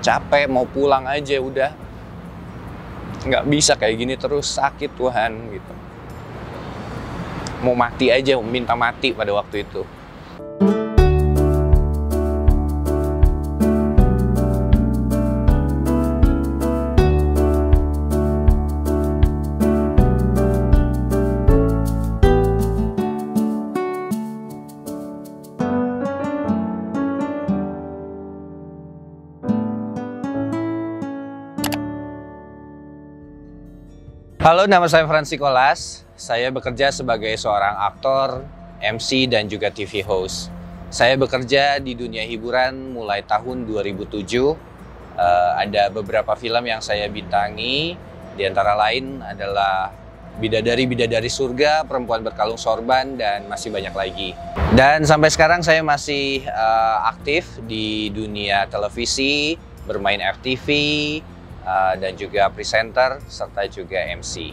capek mau pulang aja udah. Nggak bisa kayak gini terus, sakit Tuhan gitu. Mau mati aja, minta mati pada waktu itu. Halo, nama saya Francisco Las. Saya bekerja sebagai seorang aktor, MC, dan juga TV host. Saya bekerja di dunia hiburan mulai tahun 2007. Ada beberapa film yang saya bintangi, di antara lain adalah Bidadari-Bidadari Surga, Perempuan Berkalung Sorban, dan masih banyak lagi. Dan sampai sekarang saya masih aktif di dunia televisi, bermain FTV, dan juga presenter, serta juga MC.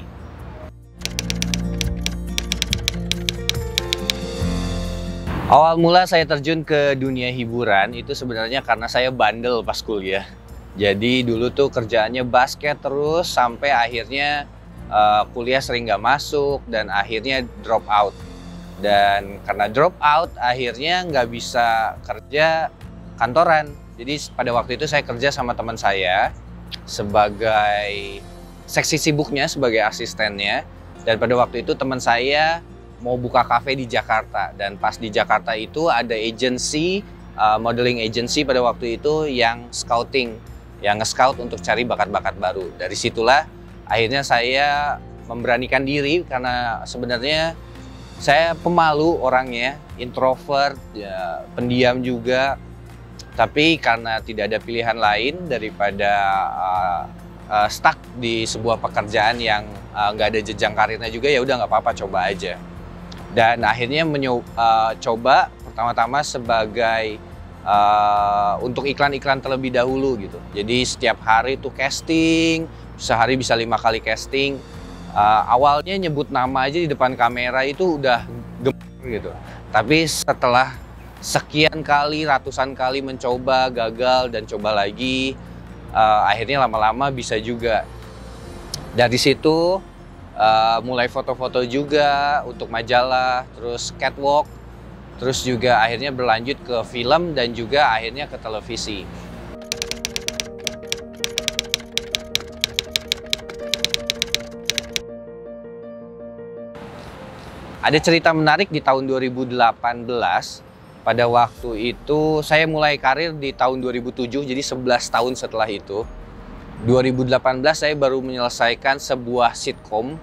Awal mula saya terjun ke dunia hiburan itu sebenarnya karena saya bandel pas kuliah. Jadi dulu tuh kerjaannya basket terus sampai akhirnya kuliah sering nggak masuk dan akhirnya drop out. Dan karena drop out akhirnya nggak bisa kerja kantoran. Jadi pada waktu itu saya kerja sama teman saya sebagai seksi sibuknya, sebagai asistennya. Dan pada waktu itu teman saya mau buka kafe di Jakarta, dan pas di Jakarta itu ada agency, modeling agency pada waktu itu yang scouting, yang nge-scout untuk cari bakat-bakat baru. Dari situlah akhirnya saya memberanikan diri karena sebenarnya saya pemalu orangnya, introvert, ya, pendiam juga. Tapi karena tidak ada pilihan lain daripada stuck di sebuah pekerjaan yang nggak ada jenjang karirnya juga, ya udah nggak apa-apa, coba aja. Dan akhirnya coba pertama-tama sebagai untuk iklan-iklan terlebih dahulu gitu. Jadi setiap hari tuh casting, sehari bisa 5 kali casting. Awalnya nyebut nama aja di depan kamera itu udah gemeter gitu. Tapi setelah sekian kali, ratusan kali mencoba, gagal, dan coba lagi, akhirnya lama-lama bisa juga. Dari situ mulai foto-foto juga untuk majalah, terus catwalk, terus juga akhirnya berlanjut ke film dan juga akhirnya ke televisi. Ada cerita menarik di tahun 2018. Pada waktu itu saya mulai karir di tahun 2007, jadi 11 tahun setelah itu. 2018 saya baru menyelesaikan sebuah sitkom,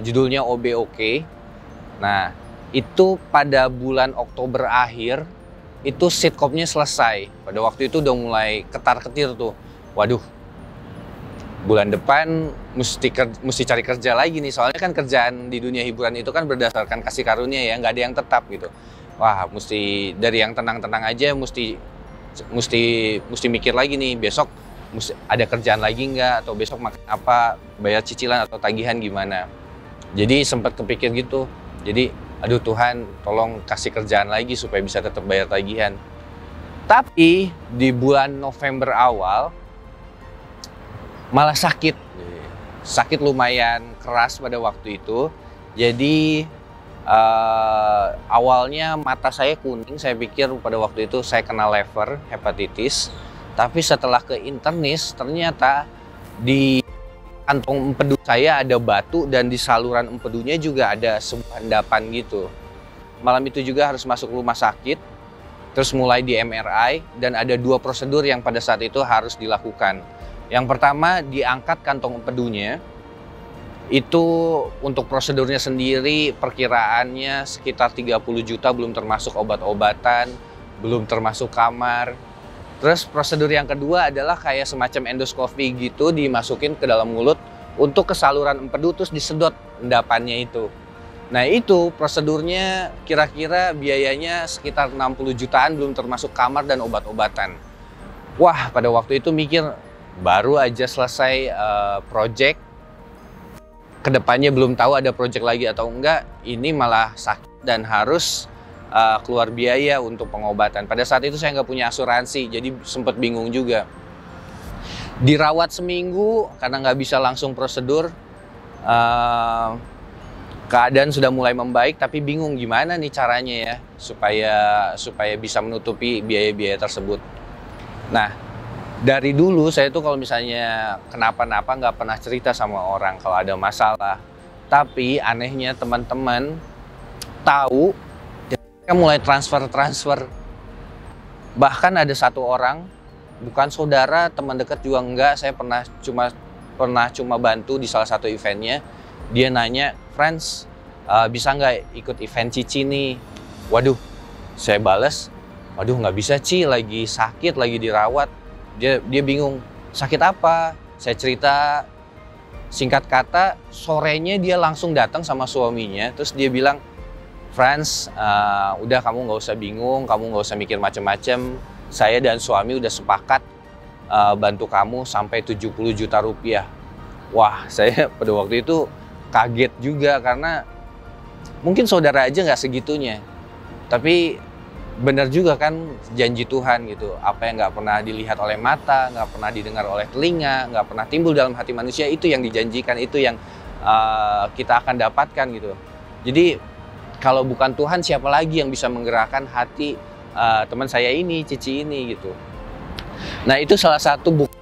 judulnya OBOK. Nah, itu pada bulan Oktober akhir, itu sitkomnya selesai. Pada waktu itu udah mulai ketar-ketir tuh. Waduh, bulan depan mesti cari kerja lagi nih. Soalnya kan kerjaan di dunia hiburan itu kan berdasarkan kasih karunia ya, nggak ada yang tetap gitu. Wah, mesti dari yang tenang-tenang aja, mesti mikir lagi nih, besok ada kerjaan lagi nggak, atau besok makan apa, bayar cicilan atau tagihan gimana. Jadi sempat kepikir gitu. Jadi, aduh Tuhan, tolong kasih kerjaan lagi supaya bisa tetap bayar tagihan. Tapi di bulan November awal malah sakit. Sakit lumayan keras pada waktu itu. Jadi awalnya mata saya kuning, saya pikir pada waktu itu saya kena lever, hepatitis. Tapi setelah ke internis, ternyata di kantong empedu saya ada batu dan di saluran empedunya juga ada sebuah endapan gitu. Malam itu juga harus masuk rumah sakit, terus mulai di MRI, dan ada 2 prosedur yang pada saat itu harus dilakukan. Yang pertama, diangkat kantong empedunya. Itu untuk prosedurnya sendiri perkiraannya sekitar 30 juta, belum termasuk obat-obatan, belum termasuk kamar. Terus prosedur yang kedua adalah kayak semacam endoskopi gitu, dimasukin ke dalam mulut untuk ke saluran empedu terus disedot endapannya itu. Nah itu prosedurnya kira-kira biayanya sekitar 60 jutaan, belum termasuk kamar dan obat-obatan. Wah, pada waktu itu mikir baru aja selesai project. Kedepannya belum tahu ada project lagi atau enggak, ini malah sakit dan harus keluar biaya untuk pengobatan. Pada saat itu saya nggak punya asuransi, jadi sempat bingung juga. Dirawat seminggu karena nggak bisa langsung prosedur. Uh, Keadaan sudah mulai membaik, tapi bingung gimana nih caranya ya supaya bisa menutupi biaya-biaya tersebut. Nah, dari dulu saya tuh kalau misalnya kenapa-napa nggak pernah cerita sama orang kalau ada masalah. Tapi anehnya teman-teman tahu, mereka mulai transfer. Bahkan ada satu orang, bukan saudara, teman dekat juga enggak, saya pernah cuma bantu di salah satu eventnya. Dia nanya, "Friends, bisa nggak ikut event Cici nih?" Waduh, saya bales, "Waduh, nggak bisa Ci, lagi sakit, lagi dirawat." Dia bingung, sakit apa? Saya cerita, singkat kata, sorenya dia langsung datang sama suaminya. Terus dia bilang, "Friends, udah kamu nggak usah bingung, kamu nggak usah mikir macem-macem. Saya dan suami udah sepakat bantu kamu sampai 70 juta rupiah. Wah, saya pada waktu itu kaget juga karena mungkin saudara aja nggak segitunya. Tapi benar juga kan janji Tuhan gitu. Apa yang nggak pernah dilihat oleh mata, nggak pernah didengar oleh telinga, nggak pernah timbul dalam hati manusia, itu yang dijanjikan, itu yang kita akan dapatkan gitu. Jadi kalau bukan Tuhan, siapa lagi yang bisa menggerakkan hati teman saya ini, Cici ini gitu. Nah, itu salah satu bukti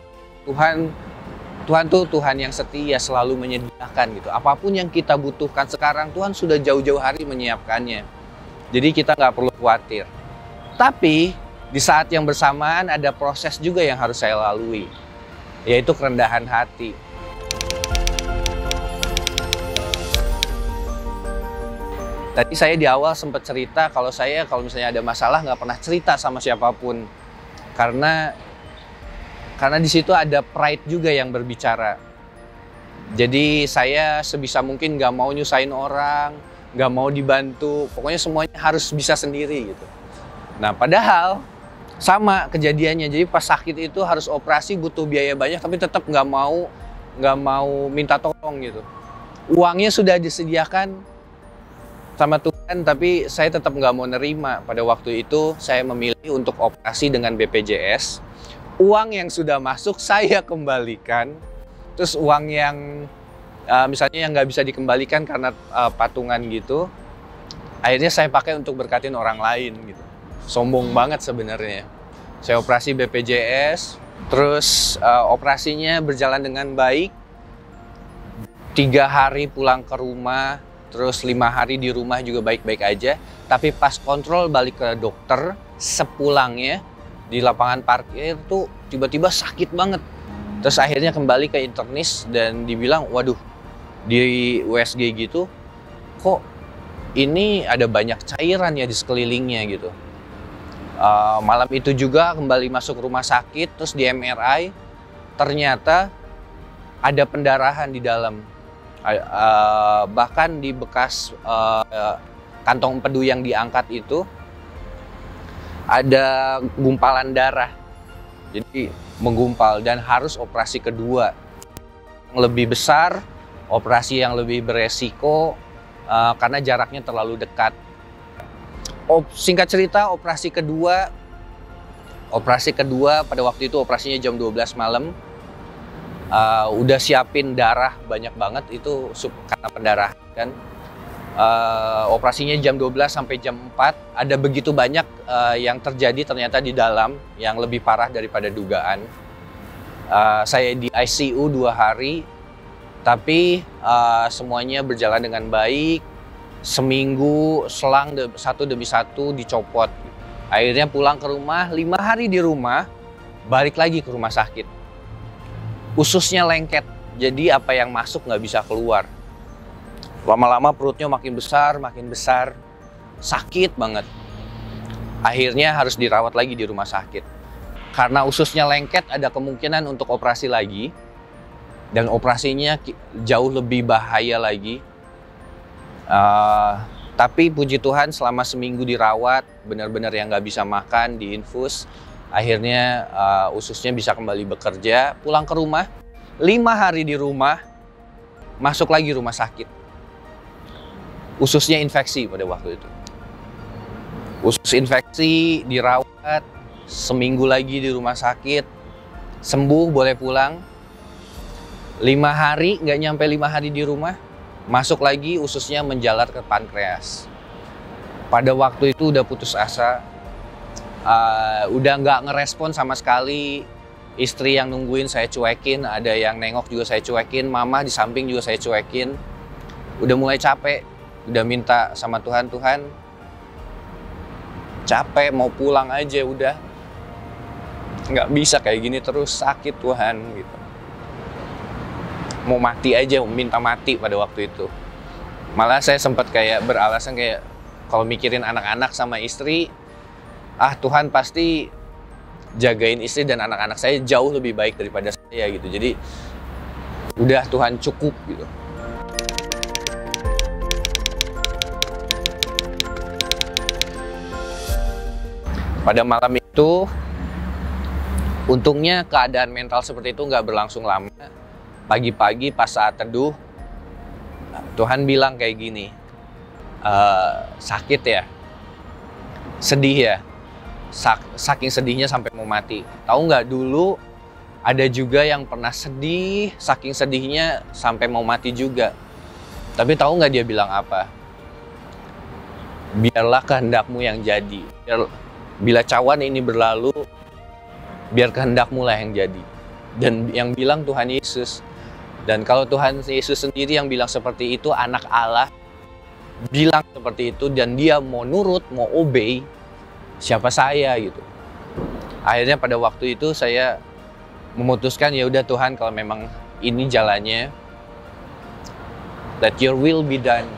Tuhan tuh Tuhan yang setia, selalu menyediakan gitu. Apapun yang kita butuhkan sekarang, Tuhan sudah jauh-jauh hari menyiapkannya. Jadi kita nggak perlu khawatir. Tapi di saat yang bersamaan ada proses juga yang harus saya lalui, yaitu kerendahan hati. Tadi saya di awal sempat cerita kalau misalnya ada masalah nggak pernah cerita sama siapapun. Karena di situ ada pride juga yang berbicara. Jadi saya sebisa mungkin nggak mau nyusahin orang, nggak mau dibantu, pokoknya semuanya harus bisa sendiri gitu. Nah, padahal sama kejadiannya. Jadi pas sakit itu harus operasi, butuh biaya banyak, tapi tetap nggak mau minta tolong gitu. Uangnya sudah disediakan sama Tuhan, tapi saya tetap nggak mau nerima. Pada waktu itu saya memilih untuk operasi dengan BPJS. Uang yang sudah masuk saya kembalikan, terus uang yang misalnya yang nggak bisa dikembalikan karena patungan gitu, akhirnya saya pakai untuk berkatin orang lain gitu. Sombong banget sebenarnya. Saya operasi BPJS, terus operasinya berjalan dengan baik. 3 hari pulang ke rumah, terus 5 hari di rumah juga baik-baik aja. Tapi pas kontrol balik ke dokter, sepulangnya di lapangan parkir tuh tiba-tiba sakit banget. Terus akhirnya kembali ke internis dan dibilang, waduh, di USG gitu, kok ini ada banyak cairan ya di sekelilingnya gitu. Malam itu juga kembali masuk rumah sakit, terus di MRI, ternyata ada pendarahan di dalam. Bahkan di bekas kantong empedu yang diangkat itu, ada gumpalan darah, jadi menggumpal dan harus operasi kedua yang lebih besar, operasi yang lebih beresiko karena jaraknya terlalu dekat. Singkat cerita, operasi kedua pada waktu itu operasinya jam 12 malam, udah siapin darah banyak banget itu karena pendarahan kan. Operasinya jam 12 sampai jam 4, ada begitu banyak yang terjadi ternyata di dalam yang lebih parah daripada dugaan. Saya di ICU 2 hari, tapi semuanya berjalan dengan baik. Seminggu selang satu demi satu dicopot. Akhirnya pulang ke rumah, 5 hari di rumah, balik lagi ke rumah sakit. Ususnya lengket, jadi apa yang masuk nggak bisa keluar. Lama-lama perutnya makin besar, sakit banget. Akhirnya harus dirawat lagi di rumah sakit. Karena ususnya lengket, ada kemungkinan untuk operasi lagi. Dan operasinya jauh lebih bahaya lagi. Tapi puji Tuhan selama seminggu dirawat, benar-benar yang nggak bisa makan, diinfus. Akhirnya ususnya bisa kembali bekerja, pulang ke rumah. 5 hari di rumah, masuk lagi rumah sakit. Ususnya infeksi pada waktu itu. Usus infeksi, dirawat, seminggu lagi di rumah sakit. sembuh, boleh pulang. 5 hari, nggak nyampe 5 hari di rumah, masuk lagi ususnya menjalar ke pankreas. Pada waktu itu udah putus asa, udah nggak ngerespon sama sekali. Istri yang nungguin saya cuekin, ada yang nengok juga saya cuekin, mama di samping juga saya cuekin. Udah mulai capek, udah minta sama Tuhan, Tuhan capek mau pulang aja udah. Nggak bisa kayak gini terus, sakit Tuhan gitu. Mau mati aja, minta mati pada waktu itu. Malah saya sempat kayak beralasan kayak kalau mikirin anak-anak sama istri, Tuhan pasti jagain istri dan anak-anak saya jauh lebih baik daripada saya gitu. Jadi udah Tuhan cukup gitu. Pada malam itu untungnya keadaan mental seperti itu nggak berlangsung lama. Pagi-pagi pas saat teduh, Tuhan bilang kayak gini, sakit ya, sedih ya, saking sedihnya sampai mau mati. Tahu nggak, dulu ada juga yang pernah sedih, saking sedihnya sampai mau mati juga. Tapi tahu nggak dia bilang apa? Biarlah kehendakmu yang jadi. Bila cawan ini berlalu, biar kehendakmu lah yang jadi. Dan yang bilang Tuhan Yesus. Dan kalau Tuhan Yesus sendiri yang bilang seperti itu, anak Allah bilang seperti itu, dan dia mau nurut, mau obey, siapa saya gitu. Akhirnya pada waktu itu saya memutuskan, ya udah Tuhan, kalau memang ini jalannya, let your will be done,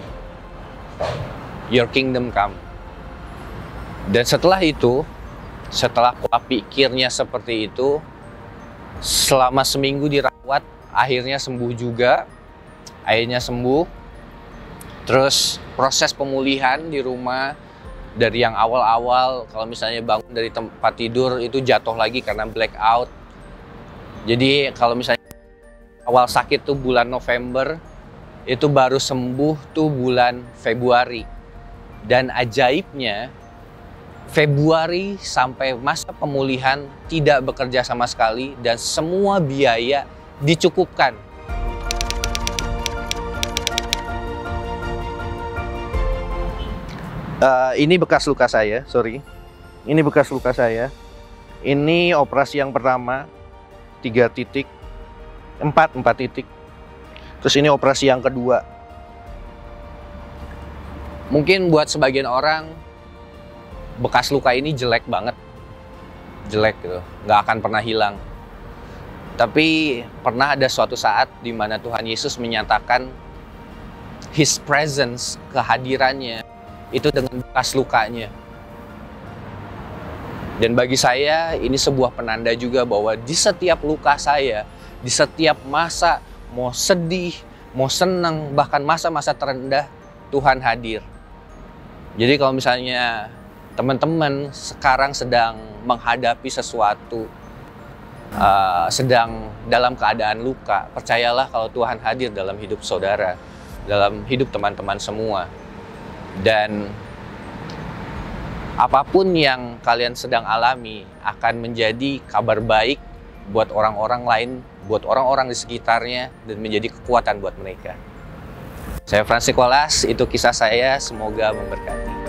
your kingdom come. Dan setelah itu, setelah pola pikirnya seperti itu, selama seminggu dirawat, akhirnya sembuh juga. Akhirnya sembuh. Terus proses pemulihan di rumah, dari yang awal-awal kalau misalnya bangun dari tempat tidur itu jatuh lagi karena blackout. Jadi kalau misalnya awal sakit tuh bulan November, itu baru sembuh tuh bulan Februari. Dan ajaibnya, Februari sampai masa pemulihan tidak bekerja sama sekali dan semua biaya dicukupkan. Ini bekas luka saya, sorry. Ini bekas luka saya. Ini operasi yang pertama, 3 titik, 4 titik. Terus ini operasi yang kedua. Mungkin buat sebagian orang, bekas luka ini jelek banget. Jelek gitu, nggak akan pernah hilang. Tapi pernah ada suatu saat di mana Tuhan Yesus menyatakan His presence, kehadirannya, itu dengan bekas lukanya. Dan bagi saya ini sebuah penanda juga bahwa di setiap luka saya, di setiap masa, mau sedih, mau senang, bahkan masa-masa terendah, Tuhan hadir. Jadi kalau misalnya teman-teman sekarang sedang menghadapi sesuatu, sedang dalam keadaan luka, percayalah kalau Tuhan hadir dalam hidup saudara, dalam hidup teman-teman semua. Dan apapun yang kalian sedang alami akan menjadi kabar baik buat orang-orang lain, buat orang-orang di sekitarnya, dan menjadi kekuatan buat mereka. Saya Francis Kolas, itu kisah saya, semoga memberkati.